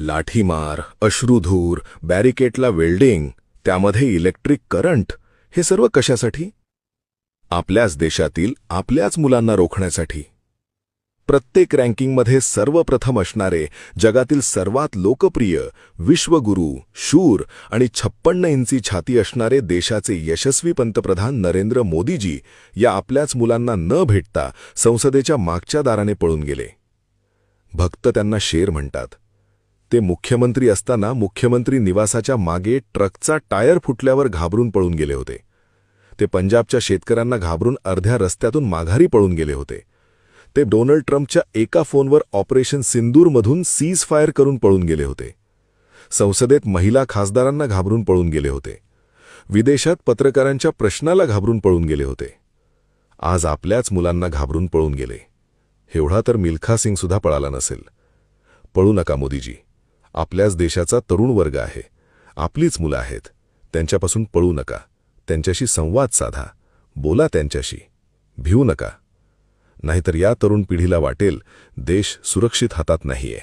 लाठीमार, अश्रुधूर, बॅरिकेडला वेल्डिंग, त्यामध्ये electric current, हे सर्व कशासाठी? आपल्याच देशातील आपल्याच मुलांना रोखण्यासाठी. प्रत्येक रँकिंगमध्ये सर्वप्रथम असणारे, जगातील सर्वात लोकप्रिय, विश्वगुरू, शूर आणि 56 इंची छाती असणारे देशाचे यशस्वी पंतप्रधान नरेंद्र मोदीजी या आपल्याच मुलांना न भेटता संसदेच्या मागच्या दाराने पळून गेले. भक्त त्यांना शेर म्हणतात. ते मुख्यमंत्री असताना मुख्यमंत्री निवासाच्या मागे ट्रकचा टायर फुटल्यावर घाबरून पळून गेले होते. ते पंजाबच्या शेतकऱ्यांना घाबरून अर्ध्या रस्त्यातून माघारी पळून गेले होते. ते डोनाल्ड ट्रम्पच्या एका फोनवर ऑपरेशन सिंदूरमधून सीज फायर करून पळून गेले होते. संसदेत महिला खासदारांना घाबरून पळून गेले होते. विदेशात पत्रकारांच्या प्रश्नाला घाबरून पळून गेले होते. आज आपल्याच मुलांना घाबरून पळून गेले. एवढा तर मिल्खा सिंग सुद्धा पळाला नसेल. पळू नका मोदीजी. आपल्याच देशाचा तरुण वर्ग आहे. आपलीच मुलं आहेत. त्यांच्यापासून पळू नका. त्यांच्याशी संवाद साधा. बोला त्यांच्याशी. भिवू नका. नाहीतर या तरुण पिढीला वाटेल देश सुरक्षित हातात नाहीये.